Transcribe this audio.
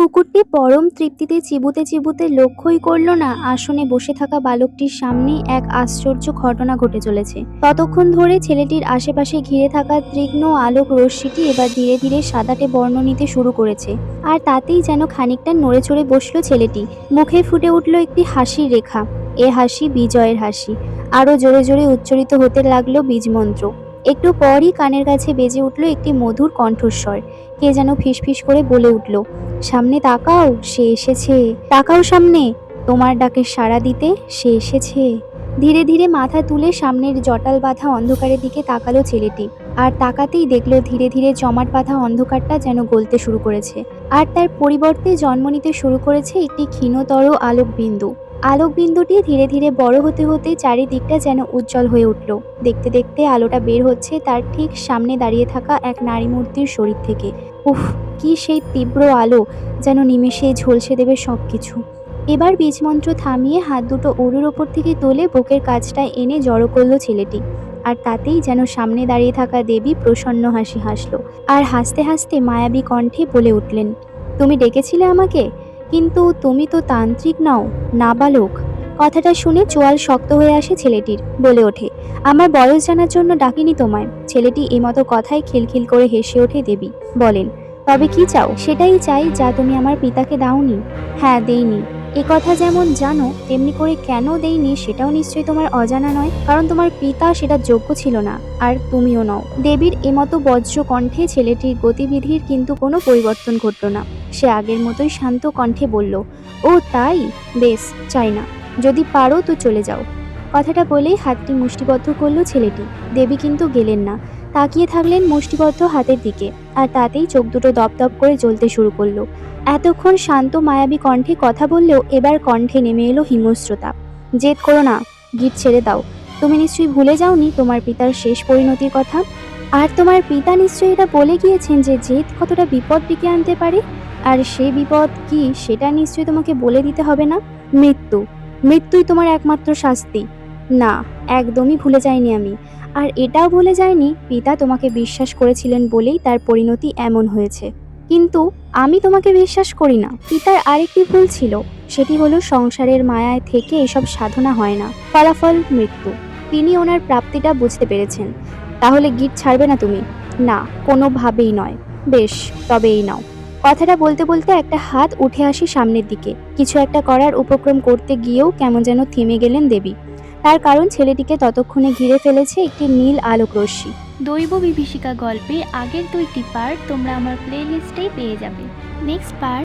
কুকুরটি পরম তৃপ্তিতে চিবুতে চিবুতে লক্ষ্যই করল না আসনে বসে থাকা বালকটির সামনেই এক আশ্চর্য ঘটনা ঘটে চলেছে। ততক্ষণ ধরে ছেলেটির আশেপাশে ঘিরে থাকা তীক্ষ্ণ আলোক রশ্মিটি এবার ধীরে ধীরে সাদাটে বর্ণ নিতে শুরু করেছে। আর তাতেই যেন খানিকটা নড়ে চড়ে বসলো ছেলেটি। মুখে ফুটে উঠল একটি হাসির রেখা। এ হাসি বিজয়ের হাসি। আরো জোরে জোরে উচ্চারিত হতে লাগলো বীজমন্ত্র। একটু পরই কানের কাছে বেজে উঠল একটি মধুর কণ্ঠস্বর। কে যেন ফিসফিস করে বলে উঠল, সামনে তাকাও, সে এসেছে। তাকাও সামনে, তোমার ডাকে সাড়া দিতে সে এসেছে। ধীরে ধীরে মাথা তুলে সামনের জটাল বাঁধা অন্ধকারের দিকে তাকালো ছেলেটি। আর তাকাতেই দেখলো ধীরে ধীরে জমাট বাঁধা অন্ধকারটা যেন গলতে শুরু করেছে। আর তার পরিবর্তে জন্ম নিতে শুরু করেছে একটি ক্ষীণতর আলোকবিন্দু। আলোকবিন্দুটি ধীরে ধীরে বড় হতে হতে চারিদিকটা যেন উজ্জ্বল হয়ে উঠল। দেখতে দেখতে আলোটা বের হচ্ছে তার ঠিক সামনে দাঁড়িয়ে থাকা এক নারী মূর্তির শরীর থেকে। উফ, কি সেই তীব্র আলো, যেন নিমেষে ঝলসে দেবে সবকিছু। এবার বীজমন্ত্র থামিয়ে হাত দুটো উরুর ওপর থেকে তুলে বুকের কাছটা এনে জড়ো করলো ছেলেটি। আর তাতেই যেন সামনে দাঁড়িয়ে থাকা দেবী প্রসন্ন হাসি হাসলো। আর হাসতে হাসতে মায়াবী কণ্ঠে বলে উঠলেন, তুমি ডেকেছিলে আমাকে, কিন্তু তুমি তো তান্ত্রিক নও, নাবালক। কথাটা শুনে চোয়াল শক্ত হয়ে আসে ছেলেটির। বলে ওঠে, আমার বয়স জানার জন্য ডাকিনি তোমায়। ছেলেটি এমতো কথায় খিলখিল করে হেসে ওঠে দেবী। বলেন, তবে কি চাও? সেটাই চাই যা তুমি আমার পিতাকে দাওনি। হ্যাঁ, দেইনি। এ কথা যেমন জানো তেমনি করে কেন দেইনি সেটাও নিশ্চয়ই তোমার অজানা নয়, কারণ তোমার পিতা সেটা যোগ্য ছিল না, আর তুমিও নও। দেবীর এমতো বজ্র কণ্ঠে ছেলেটির গতিবিধির কিন্তু কোনো পরিবর্তন ঘটল না। সে আগের মতোই শান্ত কণ্ঠে বলল, ও তাই, বেশ, চাই না। যদি পারো তো চলে যাও। কথাটা বলেই হাতটি মুষ্টিবদ্ধ করলো ছেলেটি। দেবী কিন্তু গেলেন না, তাকিয়ে থাকলেন মুষ্টিবদ্ধ হাতের দিকে। আর তাতেই চোখ দুটো দপদপ করে জ্বলতে শুরু করলো। এতক্ষণ শান্ত মায়াবী কণ্ঠে কথা বললেও এবার কণ্ঠে নেমে এলো হিংস্রতা। জেদ করো না, গিট ছেড়ে দাও। তুমি নিশ্চয়ই ভুলে যাওনি তোমার পিতার শেষ পরিণতির কথা। আর তোমার পিতা নিশ্চয়ই এটা বলে গিয়েছেন যে জেদ কতটা বিপদ ডেকে আনতে পারে। আর সে বিপদ কি সেটা নিশ্চয়ই তোমাকে বলে দিতে হবে না। মৃত্যু। মৃত্যুই তোমার একমাত্র শাস্তি। না, একদমই ভুলে যাইনি আমি। আর এটাও ভুলে যায়নি পিতা তোমাকে বিশ্বাস করেছিলেন বলেই তার পরিণতি এমন হয়েছে। কিন্তু আমি তোমাকে বিশ্বাস করি না। পিতার আরেকটি ভুল ছিল, সেটি হলো সংসারের মায়ায় থেকে এসব সাধনা হয় না, ফলাফল মৃত্যু। তিনি ওনার প্রাপ্তিটা বুঝতে পেরেছেন। তাহলে গিট ছাড়বে না তুমি? না, কোনোভাবেই নয়। বেশ, তবে এই নাও। কথাটা বলতে বলতে একটা হাত উঠে আসে সামনের দিকে। কিছু একটা করার উপক্রম করতে গিয়েও কেমন যেন থেমে গেলেন দেবী। তার কারণ ছেলেটিকে ততক্ষণে ঘিরে ফেলেছে একটি নীল আলোক রশ্মি। দৈব বিভীষিকা গল্পে আগের 2টি পার্ট তোমরা আমার প্লেলিস্টেই পেয়ে যাবে। Next part